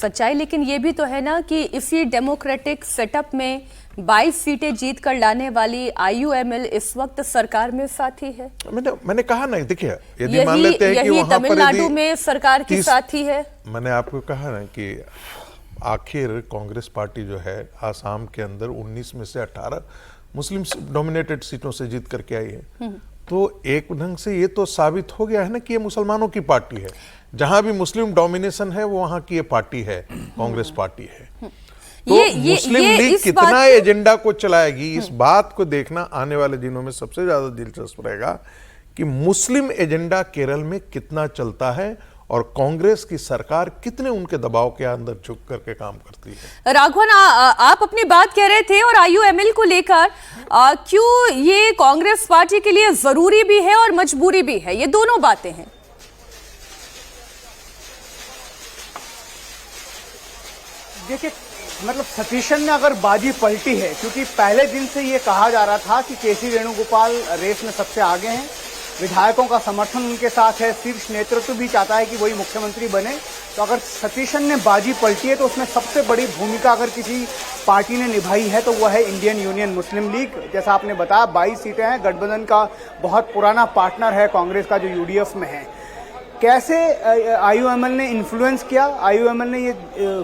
सच्चाई, लेकिन ये भी तो है ना कि इसी डेमोक्रेटिक सेटअप में 22 सीटें जीत कर लाने वाली आईयूएमएल इस वक्त सरकार में साथी है। मैंने कहा ना, देखिए यदि मान लेते हैं कि वहां पर तमिलनाडु में सरकार की साथी है। मैंने आपको कहा ना कि आखिर कांग्रेस पार्टी जो है आसाम के अंदर 19 में से 18 मुस्लिम डोमिनेटेड सीटों से जीत करके आई है, तो एक ढंग से ये तो साबित हो गया है ना कि ये मुसलमानों की पार्टी है। जहां भी मुस्लिम डोमिनेशन है वो वहां की ये पार्टी है, कांग्रेस पार्टी है। तो मुस्लिम लीग कितना एजेंडा को चलाएगी, इस बात को देखना आने वाले दिनों में सबसे ज्यादा दिलचस्प रहेगा कि मुस्लिम एजेंडा केरल में कितना चलता है और कांग्रेस की सरकार कितने उनके दबाव के अंदर झुक करके काम करती है। राघवन, आप अपनी बात कह रहे थे और आईयूएमएल को लेकर क्यों ये कांग्रेस पार्टी के लिए जरूरी भी है और मजबूरी भी है, ये दोनों बातें हैं। देखिए, मतलब सतीशन ने अगर बाजी पलटी है, क्योंकि पहले दिन से ये कहा जा रहा था कि केसी वेणुगोपाल रेस में सबसे आगे हैं, विधायकों का समर्थन उनके साथ है, शीर्ष नेतृत्व भी चाहता है कि वही मुख्यमंत्री बने। तो अगर सतीशन ने बाजी पलटी है तो उसमें सबसे बड़ी भूमिका अगर किसी पार्टी ने निभाई है तो वह है इंडियन यूनियन मुस्लिम लीग। जैसा आपने बताया 22 सीटें हैं, गठबंधन का बहुत पुराना पार्टनर है कांग्रेस का जो यूडीएफ में है। कैसे आईयूएमएल ने इन्फ्लुएंस किया? आईयूएमएल ने ये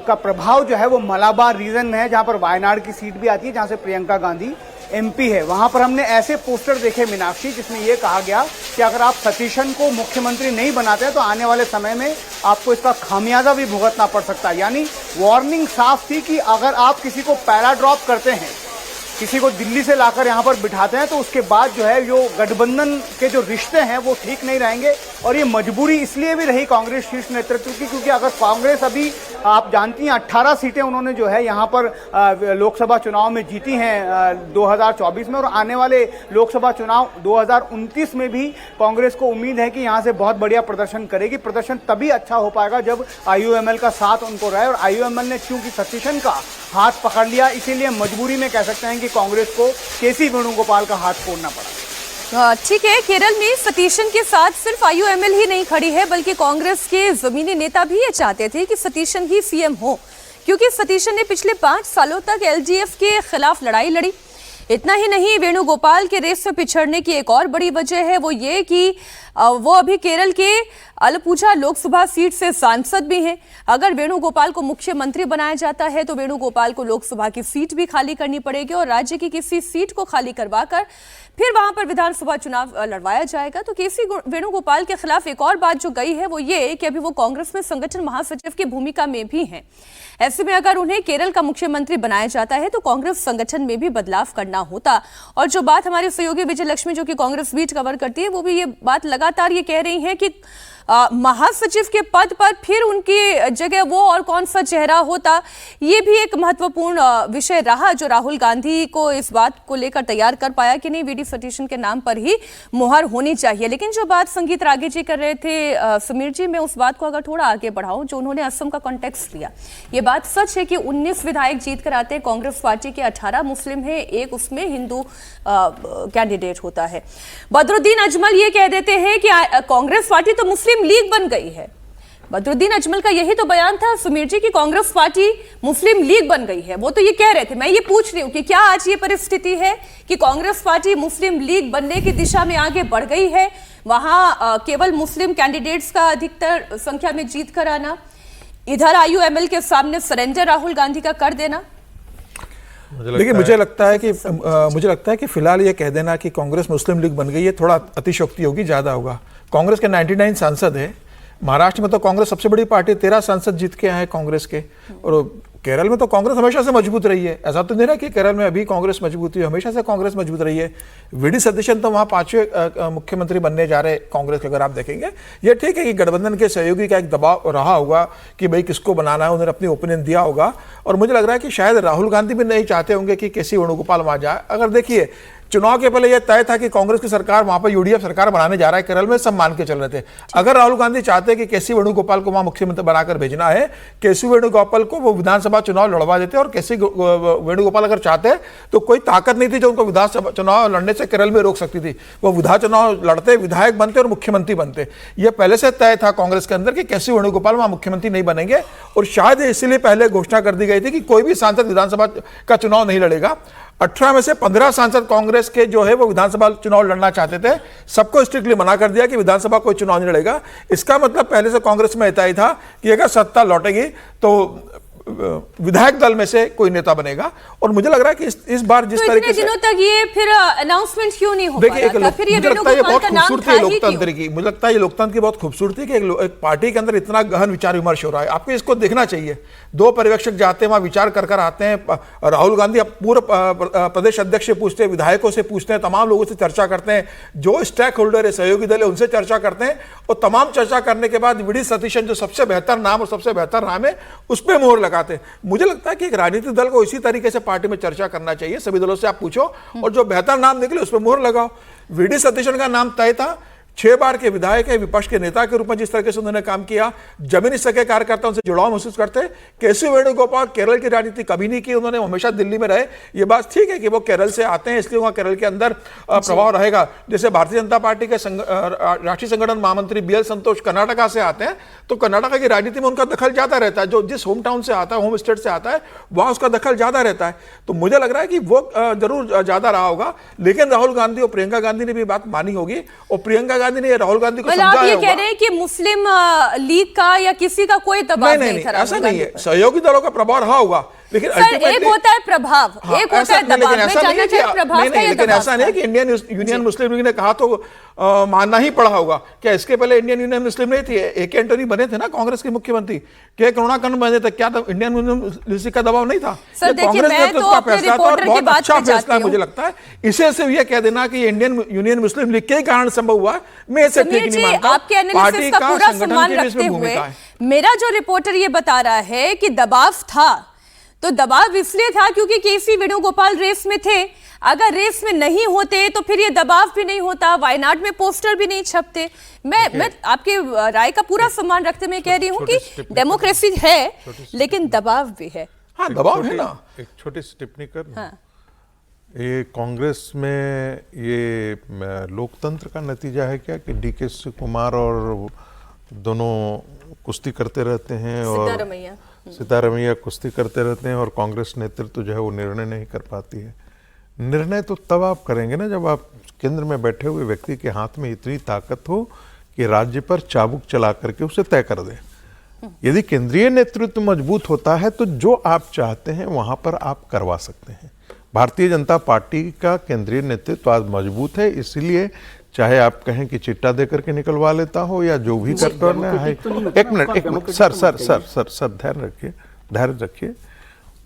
का प्रभाव जो है वो मलाबार रीजन में है, जहां पर वायनाड की सीट भी आती है, जहां से प्रियंका गांधी एमपी है। वहां पर हमने ऐसे पोस्टर देखे मीनाक्षी, जिसमें यह कहा गया कि अगर आप सतीशन को मुख्यमंत्री नहीं बनाते हैं तो आने वाले समय में आपको इसका खामियाजा भी भुगतना पड़ सकता है। यानी वार्निंग साफ थी कि अगर आप किसी को पैरा ड्रॉप करते हैं, किसी को दिल्ली से लाकर यहां पर बिठाते हैं, तो उसके बाद जो है जो गठबंधन के जो रिश्ते हैं वो ठीक नहीं रहेंगे। और ये मजबूरी इसलिए भी रही कांग्रेस शीर्ष नेतृत्व की, क्योंकि अगर कांग्रेस अभी, आप जानती हैं 18 सीटें उन्होंने जो है यहां पर लोकसभा चुनाव में जीती हैं 2024 में, और आने वाले लोकसभा चुनाव 2029 में भी कांग्रेस को उम्मीद है कि यहां से बहुत बढ़िया प्रदर्शन करेगी। प्रदर्शन तभी अच्छा हो पाएगा जब आईयूएमएल का साथ उनको रहे, और आईयूएमएल ने चूंकि सतीशन का हाथ पकड़ लिया, इसीलिए मजबूरी में कह सकते हैं कि कांग्रेस को केसी वेणुगोपाल का हाथ छोड़ना पड़ा। ठीक है, केरल में सतीशन के साथ सिर्फ आईयूएमएल ही नहीं खड़ी है, बल्कि कांग्रेस के जमीनी नेता भी ये चाहते थे कि सतीशन ही सीएम हो, क्योंकि सतीशन ने पिछले 5 सालों तक एलडीएफ के खिलाफ लड़ाई लड़ी। इतना ही नहीं, वेणुगोपाल के रेस से पिछड़ने की एक और बड़ी वजह है वो ये कि वो अभी केरल के अलपुझा लोकसभा सीट से सांसद भी हैं। अगर वेणुगोपाल को मुख्यमंत्री बनाया जाता है तो वेणुगोपाल को लोकसभा की सीट भी खाली करनी पड़ेगी और राज्य की किसी सीट को खाली करवाकर फिर वहां पर विधानसभा चुनाव लड़वाया जाएगा। तो केसी वेणुगोपाल के खिलाफ एक और बात जो गई है वो ये कि अभी वो कांग्रेस में संगठन महासचिव की भूमिका में भी हैं। ऐसे में अगर उन्हें केरल का मुख्यमंत्री बनाया जाता है तो कांग्रेस संगठन में भी बदलाव करना होता। और जो बात हमारे सहयोगी विजय लक्ष्मी, जो कि कांग्रेस बीट कवर करती है, वो भी ये बात लगातार ये कह रही है कि महासचिव के पद पर फिर उनकी जगह वो और कौन सा चेहरा होता, ये भी एक महत्वपूर्ण विषय रहा, जो राहुल गांधी को इस बात को लेकर तैयार कर पाया कि नहीं, वीडी सतीशन के नाम पर ही मुहर होनी चाहिए। लेकिन जो बात संगीत रागे जी कर रहे थे समीर जी, मैं उस बात को अगर थोड़ा आगे बढ़ाऊं, जो उन्होंने असम का कॉन्टेक्स्ट लिया, ये बात सच है कि 19 विधायक जीत कर आते हैं कांग्रेस पार्टी के, 18 मुस्लिम है, एक उसमें हिंदू कैंडिडेट होता है। बदरुद्दीन अजमल ये कह देते हैं कि कांग्रेस पार्टी तो मुस्लिम लीग बन गई है। बदरुद्दीन अजमल का यही तो बयान था सुमीर जी कि कांग्रेस पार्टी मुस्लिम लीग बन गई है। वो तो ये कह रहे थे। मैं ये पूछ रही हूं कि क्या आज ये परिस्थिति है कि कांग्रेस पार्टी मुस्लिम लीग बनने की दिशा में आगे बढ़ गई है? वहां केवल मुस्लिम कैंडिडेट्स का अधिकतर संख्या में जीत कर आना, इधर आईयूएमएल के सामने सरेंडर राहुल गांधी का कर देना। देखिए, मुझे लगता है कि फिलहाल ये कह देना कि कांग्रेस मुस्लिम लीग बन गई है थोड़ा अतिशयोक्ति होगी, ज्यादा होगा। कांग्रेस के 99 सांसद है। महाराष्ट्र में तो कांग्रेस सबसे बड़ी पार्टी, 13 सांसद जीत के आए हैं कांग्रेस के। और केरल में तो कांग्रेस हमेशा से मजबूत रही है। ऐसा तो नहीं रहा कि केरल में अभी कांग्रेस मजबूत हुई, हमेशा से कांग्रेस मजबूत रही है। वीडी सतीशन तो वहां 5वें मुख्यमंत्री बनने जा रहे कांग्रेस के, अगर आप देखेंगे। ये ठीक है कि गठबंधन के सहयोगी का एक दबाव रहा होगा कि भाई किसको बनाना है, उन्होंने अपनी ओपिनियन दिया होगा। और मुझे लग रहा है कि शायद राहुल गांधी भी नहीं चाहते होंगे कि केसी वेणुगोपाल वहां जाए। अगर देखिए, चुनाव के पहले यह तय था कि कांग्रेस की सरकार वहां पर यूडीएफ सरकार बनाने जा रहा है केरल में, सब मान के चल रहे थे। अगर राहुल गांधी चाहते कि केसी वेणुगोपाल को वहां मुख्यमंत्री बनाकर भेजना है, केसी वेणुगोपाल को वो विधानसभा चुनाव लड़वा देते, और केसी वेणुगोपाल अगर चाहते तो कोई ताकत नहीं थी जो उनको विधानसभा चुनाव लड़ने से केरल में रोक सकती थी। वो विधान चुनाव लड़ते, विधायक बनते और मुख्यमंत्री बनते। यह पहले से तय था कांग्रेस के अंदर कि केसी वेणुगोपाल वहां मुख्यमंत्री नहीं बनेंगे, और शायद इसलिए पहले घोषणा कर दी गई थी कि कोई भी सांसद विधानसभा का चुनाव नहीं लड़ेगा। 18 में से 15 सांसद कांग्रेस के जो है वो विधानसभा चुनाव लड़ना चाहते थे, सबको स्ट्रिक्टली मना कर दिया कि विधानसभा कोई चुनाव नहीं लड़ेगा। इसका मतलब पहले से कांग्रेस में तय था कि अगर सत्ता लौटेगी तो विधायक दल में से कोई नेता बनेगा। और मुझे लग रहा है कि इस बार जिस तरीके से दिनों तक ये फिर अनाउंसमेंट क्यों नहीं हो देखिए, पाया था? फिर ये मुझे लगता है ये बहुत खूबसूरती है लोकतंत्र लोकतंत्र की। मुझे लगता है ये लोकतंत्र की बहुत खूबसूरती है कि एक पार्टी के अंदर इतना गहन विचार विमर्श हो रहा है। आपको इसको देखना चाहिए। 2 पर्यवेक्षक जाते हैं वहां, विचार कर आते हैं। राहुल गांधी अब पूरे प्रदेश अध्यक्ष से पूछते हैं, विधायकों से पूछते हैं, तमाम लोगों से चर्चा करते हैं, जो स्टेक होल्डर है, सहयोगी दल है, उनसे चर्चा करते हैं, और तमाम चर्चा करने के बाद वी डी सतीशन जो सबसे बेहतर नाम और सबसे बेहतर नाम है उस पर मोहर लगाते हैं। मुझे लगता है कि एक राजनीतिक दल को इसी तरीके से पार्टी में चर्चा करना चाहिए। सभी दलों से आप पूछो और जो बेहतर नाम निकले उस पर मोहर लगाओ। वी डी सतीशन का नाम तय था, 6 बार के विधायक है, विपक्ष के नेता के रूप में जिस तरीके से उन्होंने काम किया, जमीनी स्तर के कार्यकर्ता उनसे जुड़ाव महसूस करते हैं। केसी वेणुगोपाल केरल की राजनीति कभी नहीं की, उन्होंने हमेशा दिल्ली में रहे। ये बात ठीक है कि वो केरल से आते हैं, इसलिए वहां केरल के अंदर प्रभाव रहेगा। जैसे भारतीय जनता पार्टी के राष्ट्रीय संगठन महामंत्री BL संतोष कर्नाटका से आते हैं, तो कर्नाटका की राजनीति में उनका दखल ज्यादा रहता है। जो जिस होम टाउन से आता है, होम स्टेट से आता है, वहां उसका दखल ज्यादा रहता है। तो मुझे लग रहा है कि वो जरूर ज्यादा रहा होगा। लेकिन राहुल गांधी और प्रियंका गांधी ने भी बात मानी होगी, और प्रियंका गांधी ने राहुल गांधी को आप ये कह रहे हैं कि मुस्लिम लीग का या किसी का कोई दबाव नहीं था? ऐसा नहीं है, सहयोगी दलों का प्रभाव रहा होगा, लेकिन सर एक होता है प्रभाव, एक होता है दबाव। मैं जानना चाहूं प्रभाव का या लेकिन ऐसा नहीं है कि इंडियन यूनियन मुस्लिम लीग ने कहा तो मानना ही पड़ा होगा। क्या इसके पहले इंडियन यूनियन मुस्लिम नहीं थी? AK एंटोनी बने थे ना कांग्रेस के मुख्यमंत्री, के करुणाकरण बने थे, क्या इंडियन यूनियन लीग का दबाव नहीं था? सर देखिए, मैं तो अपने रिपोर्टर की बात अच्छा फैसला मुझे लगता है। इसे सिर्फ ये कह देना कि इंडियन यूनियन मुस्लिम लीग के कारण संभव हुआ, मैं इसे ठीक नहीं मानता। आपके एनालिसिस का पूरा सम्मान रखते हुए मेरा जो रिपोर्टर ये बता रहा है कि दबाव था, तो दबाव इसलिए था क्योंकि केसी वेणुगोपाल रेस में थे। अगर रेस में नहीं होते तो फिर ये दबाव भी नहीं होता, वायनाड में पोस्टर भी नहीं छपते। मैं आपके राय का पूरा सम्मान रखते हुए कह रही हूँ कि डेमोक्रेसी है लेकिन दबाव भी है। हाँ, दबाव है ना। एक छोटी सी टिप्पणी कर। हाँ। ये कांग्रेस में ये लोकतंत्र का नतीजा है क्या कि DK शिवकुमार और दोनों कुश्ती करते रहते हैं, और सिद्धारमैया कुश्ती करते रहते हैं, और कांग्रेस नेतृत्व जो है वो निर्णय नहीं कर पाती है। निर्णय तो तब आप करेंगे ना जब आप केंद्र में बैठे हुए व्यक्ति के हाथ में इतनी ताकत हो कि राज्य पर चाबुक चला करके उसे तय कर दे। यदि केंद्रीय नेतृत्व मजबूत होता है तो जो आप चाहते हैं वहां पर आप करवा सकते हैं। भारतीय जनता पार्टी का केंद्रीय नेतृत्व आज मजबूत है, इसलिए चाहे आप कहें कि चिट्टा दे करके निकलवा लेता हो या जो भी करते हैं। एक मिनट सर धैर्य रखिए।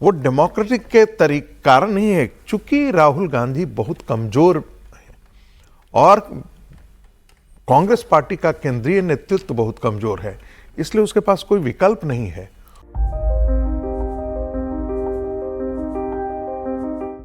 वो डेमोक्रेटिक के कारण नहीं है, चूंकि राहुल गांधी बहुत कमजोर है और कांग्रेस पार्टी का केंद्रीय नेतृत्व बहुत कमजोर है, इसलिए उसके पास कोई विकल्प नहीं है।